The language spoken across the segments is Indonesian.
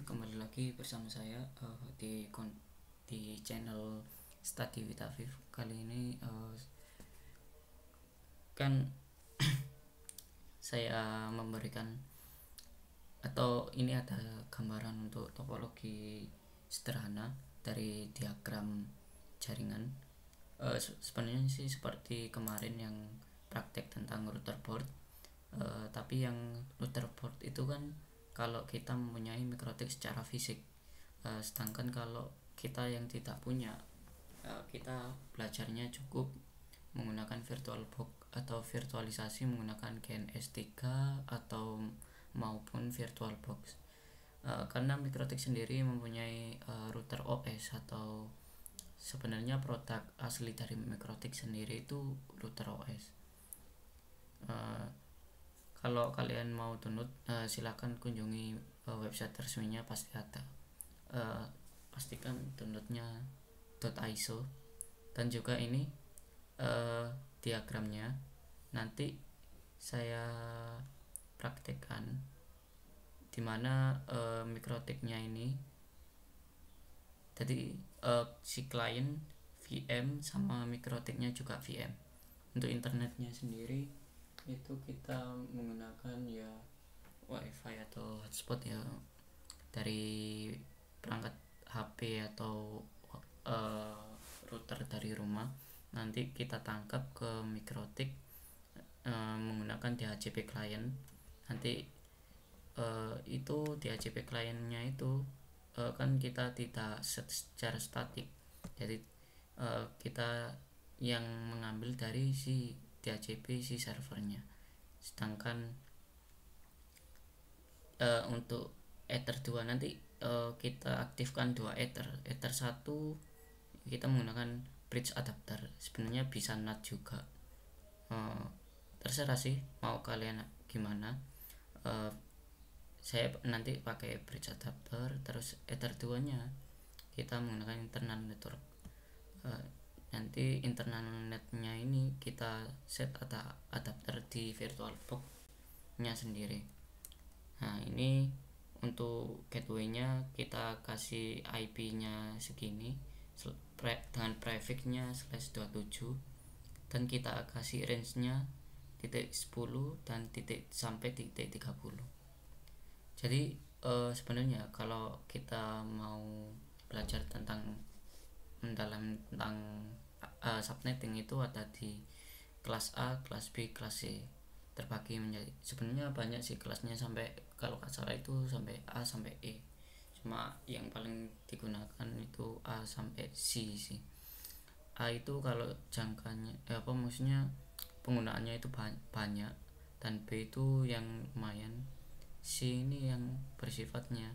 kembali lagi bersama saya di channel Study with Afif. Kali ini kan saya memberikan atau ini ada gambaran untuk topologi sederhana dari diagram jaringan. Sebenarnya sih seperti kemarin yang praktek tentang router board, tapi yang router board itu kan kalau kita mempunyai mikrotik secara fisik, sedangkan kalau kita yang tidak punya, kita belajarnya cukup menggunakan VirtualBox atau virtualisasi menggunakan GNS3 atau maupun VirtualBox. Karena mikrotik sendiri mempunyai router OS, atau sebenarnya produk asli dari mikrotik sendiri itu router OS. Kalau kalian mau download, silakan kunjungi website resminya, pasti ada. Pastikan downloadnya .iso. Dan juga ini diagramnya nanti saya praktekkan, dimana mikrotiknya ini jadi si klien VM sama mikrotiknya juga VM. Untuk internetnya sendiri itu kita menggunakan ya wifi atau hotspot ya dari perangkat HP atau router dari rumah. Nanti kita tangkap ke mikrotik menggunakan DHCP client. Nanti itu DHCP clientnya itu kan kita tidak secara statik, jadi kita yang mengambil dari si DHCP si servernya. Sedangkan untuk Ether 2 nanti kita aktifkan dua Ether 1 kita menggunakan bridge adapter. Sebenarnya bisa NAT juga, terserah sih mau kalian gimana. Saya nanti pakai bridge adapter, terus Ether 2 nya kita menggunakan internal network. Nanti internal netnya ini kita set adapter di VirtualBox nya sendiri. Nah, ini untuk gateway nya kita kasih IP nya segini dengan prefix-nya /27, dan kita kasih range nya titik 10 dan titik sampai titik 30. Jadi sebenarnya kalau kita mau belajar mendalam tentang subnetting itu ada di kelas A, kelas B, kelas C, terbagi menjadi sebenarnya banyak sih kelasnya, sampai kalau nggak salah itu sampai A sampai E, cuma yang paling digunakan itu A sampai C sih. A itu kalau jangkanya maksudnya penggunaannya itu banyak, dan B itu yang lumayan. C ini yang bersifatnya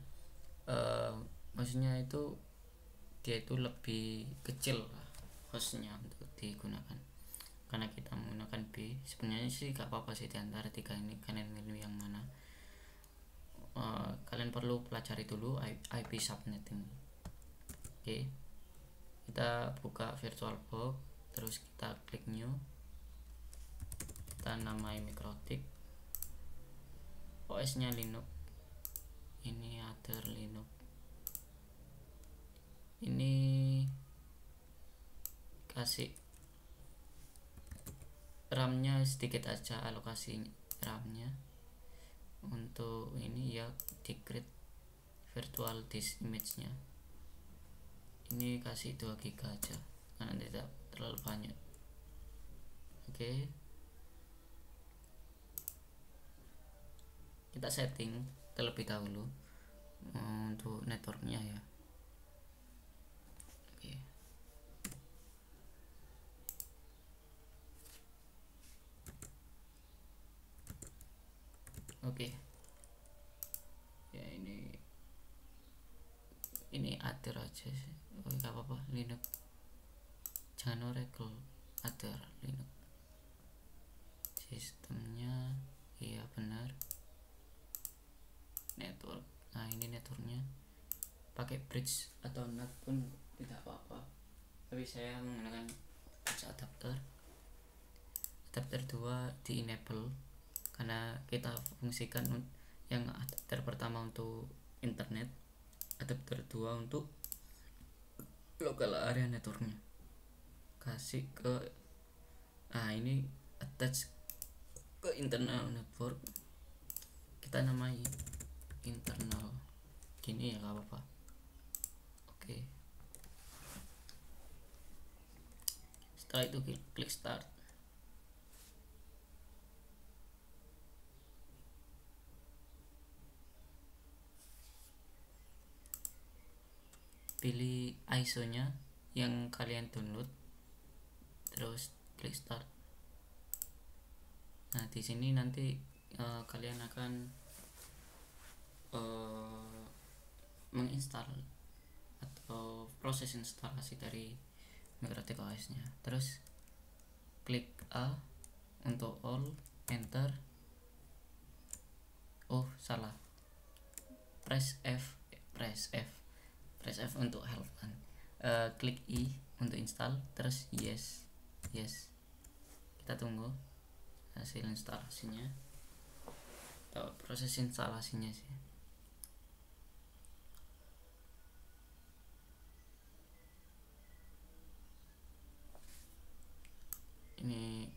maksudnya itu dia itu lebih kecil lah hostnya untuk digunakan. Karena kita menggunakan B, sebenarnya sih gak apa-apa sih diantara tiga ini, kalian milih yang mana. Kalian perlu pelajari dulu IP subnetting. Oke, kita buka VirtualBox, terus kita klik new, kita namai mikrotik, OS nya Linux, ini other Linux. Ini kasih RAM-nya sedikit aja, alokasi RAM-nya. Untuk ini ya di create virtual disk image-nya ini kasih 2 GB aja karena tidak terlalu banyak. Oke, kita setting terlebih dahulu untuk networknya ya. Oke. Ya ini other aja sih. Gak apa-apa, Linux. Jangan Oracle, other Linux. Sistemnya iya benar. Network. Nah, ini networknya. Pakai bridge atau NAT pun tidak apa-apa. Tapi saya menggunakan bridge adapter. Adapter 2 di enable karena kita fungsikan yang adapter pertama untuk internet, adapter 2 untuk local area networknya, kasih ke ini attach ke internal network, kita namai internal gini ya, gak apa-apa. Oke, setelah itu klik start. Pilih ISO nya yang kalian download, terus klik start. Nah di sini nanti kalian akan menginstal atau proses instalasi dari Migratek OS nya. Terus klik A untuk all, enter. Oh salah, press F untuk help kan. Klik I untuk install, terus yes. Kita tunggu hasil instalasinya atau proses instalasinya sih. Ini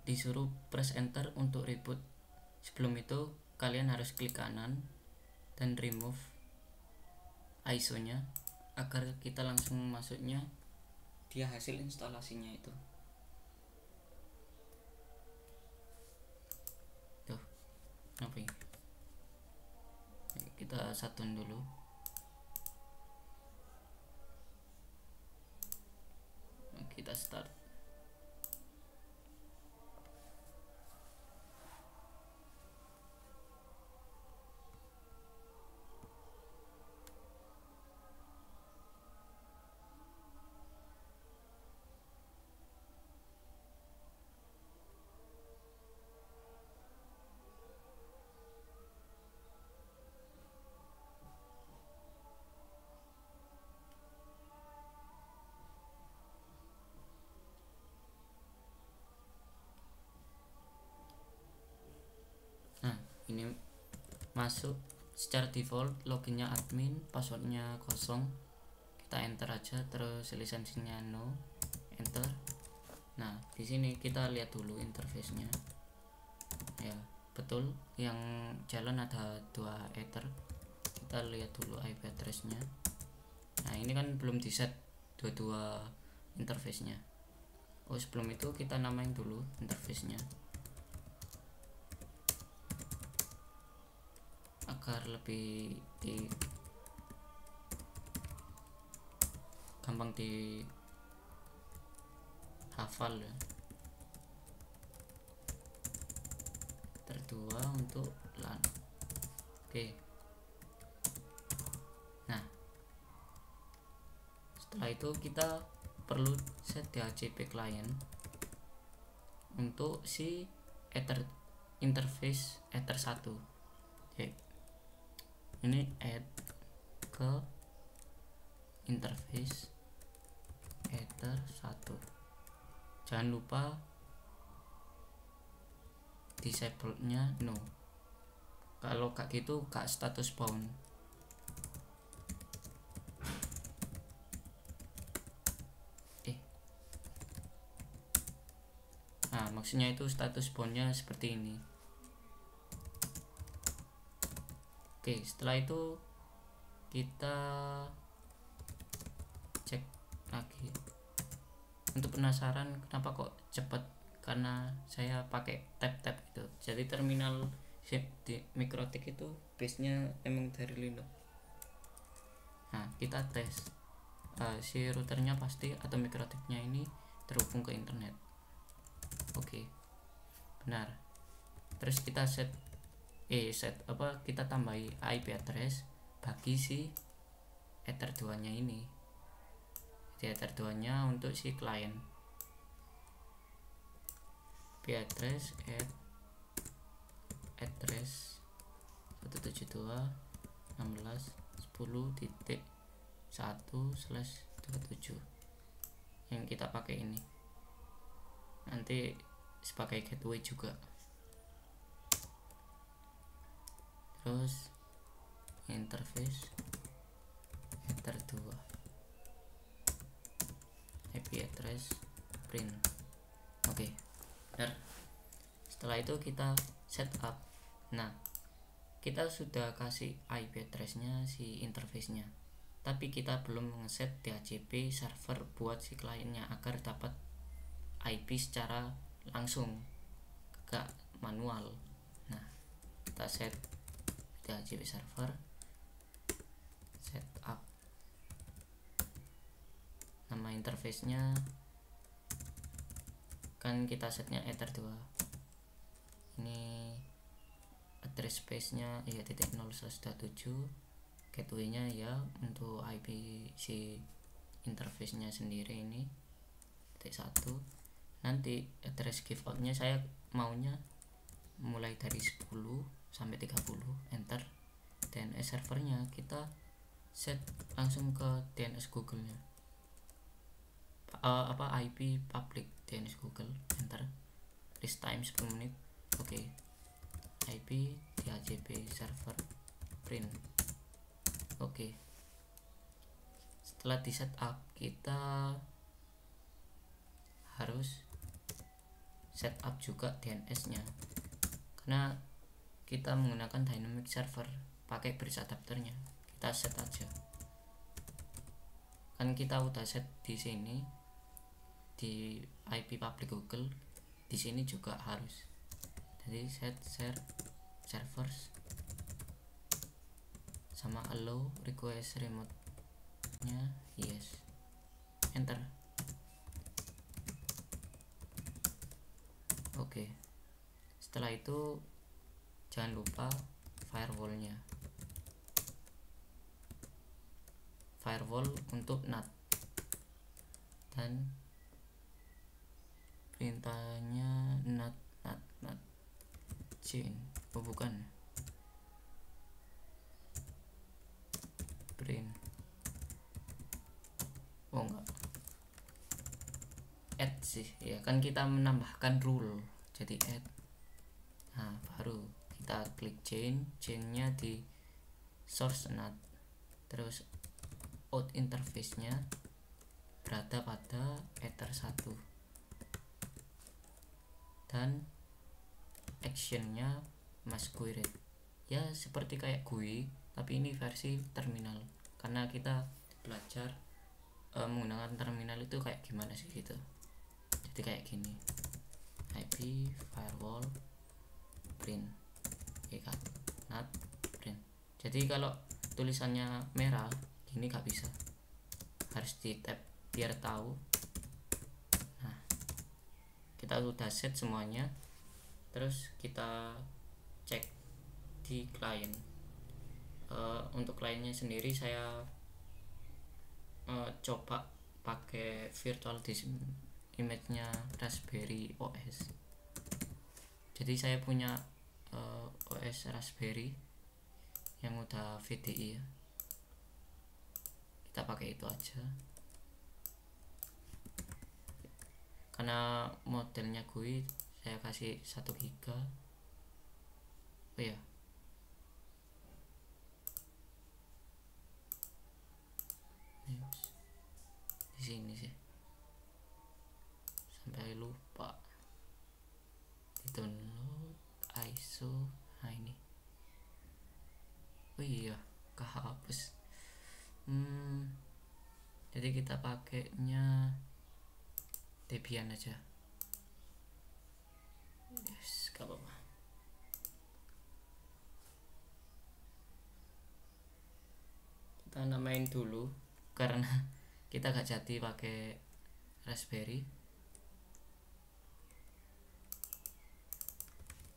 disuruh press enter untuk reboot. Sebelum itu kalian harus klik kanan dan remove ISO nya agar kita langsung masuknya dia hasil instalasinya itu. Tuh, kenapa ini? Kita satuin dulu. Kita start. Ini masuk secara default, loginnya admin, passwordnya kosong, kita enter aja, terus lisensinya no, enter. Nah di sini kita lihat dulu interface-nya ya, betul yang jalan ada 2 ether. Kita lihat dulu IP address-nya. Nah ini kan belum di set dua interface-nya. Oh sebelum itu kita namain dulu interface-nya agar lebih gampang di hafal ya. Terdua untuk LAN. Oke. Nah setelah itu kita perlu set DHCP client untuk si interface Ether 1. Ini add ke interface Ether 1. Jangan lupa disable nya no, kalau kayak gitu gak status bound. Nah, maksudnya itu status boundnya seperti ini. Oke, setelah itu kita cek lagi. Untuk penasaran kenapa kok cepat, karena saya pakai tab itu. Jadi terminal di MikroTik itu base-nya emang dari Linux. Nah, kita tes si routernya pasti atau MikroTiknya ini terhubung ke internet. Oke, benar. Terus kita kita tambahi IP address bagi si Ether 2 nya ini. Jadi Ether 2 nya untuk si klien. IP address address 172.16.10.1/27 yang kita pakai ini. Nanti sebagai gateway juga. Terus interface Ether 2 IP address print. Oke, benar. Setelah itu kita setup. Nah, kita sudah kasih IP address-nya si interface-nya, tapi kita belum ngeset DHCP server buat si kliennya agar dapat IP secara langsung, gak manual. Nah, kita set DHCP server, setup. Nama interface-nya kan kita setnya Ether 2. Ini address space-nya ya .0/7, gateway-nya ya untuk IP si interface-nya sendiri ini .1. Nanti address give out-nya saya maunya mulai dari 10 sampai 30, enter. DNS servernya kita set langsung ke DNS Google-nya. IP public DNS Google, enter. List time 10 menit. Oke. IP DHCP server print. Oke. Setelah di setup, kita harus setup juga DNS-nya, karena kita menggunakan dynamic server pakai bridge adapternya. Kita set aja, kan kita udah set di sini di IP public Google, di sini juga harus. Jadi set servers sama allow request remote nya yes, enter. Oke. Setelah itu jangan lupa firewall-nya. Firewall untuk NAT dan perintahnya NAT chain. Bukan print. Enggak, add sih ya, kan kita menambahkan rule jadi add. Nah, baru kita klik chainnya di source NAT, terus out interface nya berada pada Ether 1 dan actionnya masquerade ya, seperti kayak GUI tapi ini versi terminal, karena kita belajar menggunakan terminal itu kayak gimana sih gitu. Jadi kayak gini, IP firewall print kan, NAT print. Jadi kalau tulisannya merah gini gak bisa, harus di tab biar tahu. Nah, kita udah set semuanya. Terus kita cek di klien. Untuk kliennya sendiri saya coba pakai virtual disk image-nya Raspberry OS. Jadi saya punya OS Raspberry yang udah VDI ya, kita pakai itu aja karena modelnya GUI saya kasih 1 giga. Oh ya, di sini sih sampai lupa di download ISO. Nah ini, oh iya kehapus. Jadi kita pakainya Debian aja. Yes, gak apa-apa. Kita namain dulu karena kita gak jadi pakai Raspberry.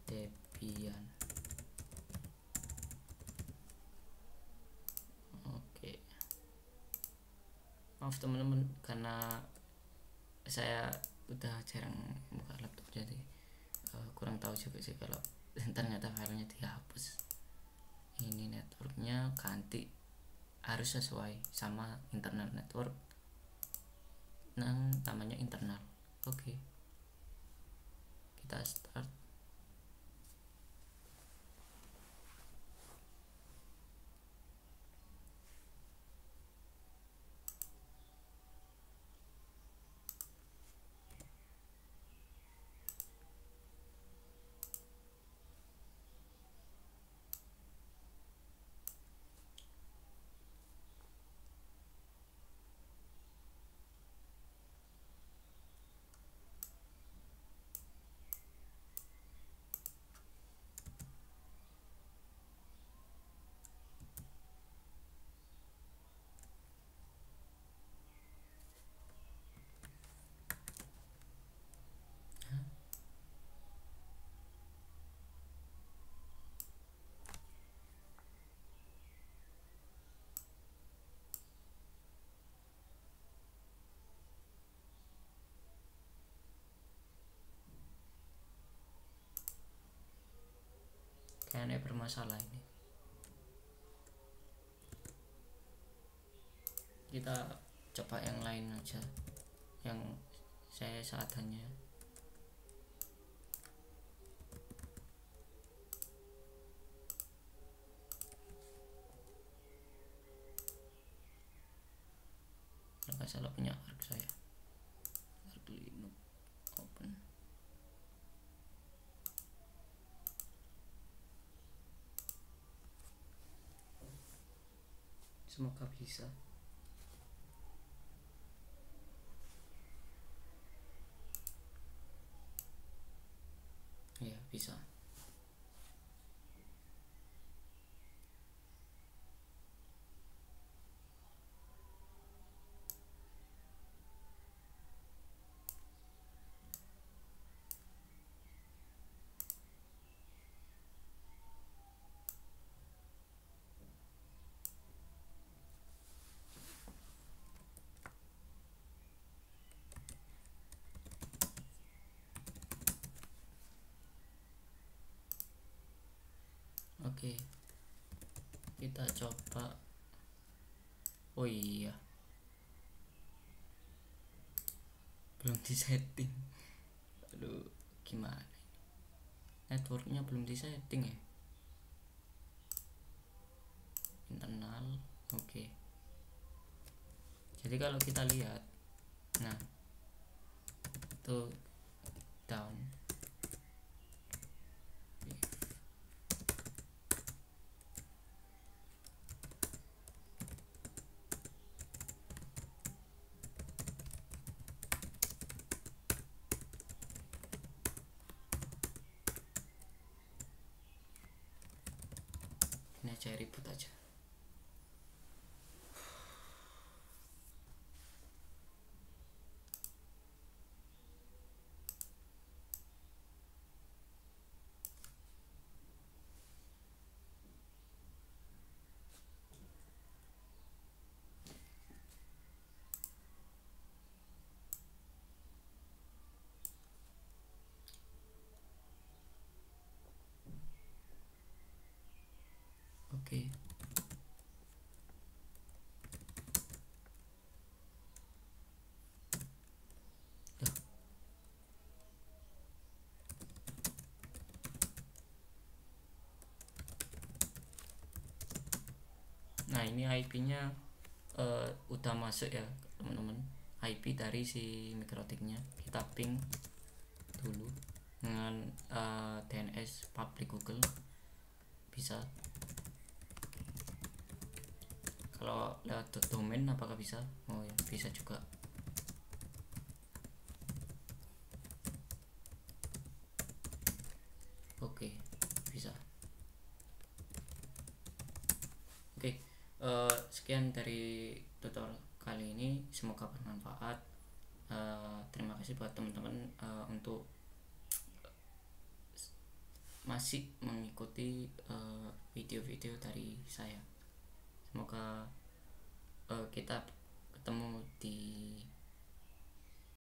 Debian. Oke. Maaf teman-teman karena saya udah jarang buka laptop, jadi kurang tahu juga sih kalau ternyata filenya dihapus. Ini networknya ganti, harus sesuai sama internal network yang namanya internal. Oke, kita start. Kayaknya bermasalah ini. Kita coba yang lain aja, yang saya seadanya. Nggak salah punya arc saya, arc Linux open. Semoga bisa. Ya bisa. Oke, kita coba. Oh iya, belum disetting. Aduh, gimana? Networknya belum disetting ya. Internal, oke. Jadi kalau kita lihat, nah itu down. Ini aja ribut aja. Oke. Dah. Nah, ini IP-nya udah masuk ya teman-teman. IP dari si mikrotiknya kita ping dulu dengan DNS public Google. Bisa. Kalau lewat domain apakah bisa? Oh ya, bisa juga. Oke, bisa. Oke, sekian dari tutorial kali ini, semoga bermanfaat. Terima kasih buat teman-teman untuk masih mengikuti video-video dari saya. Semoga kita ketemu di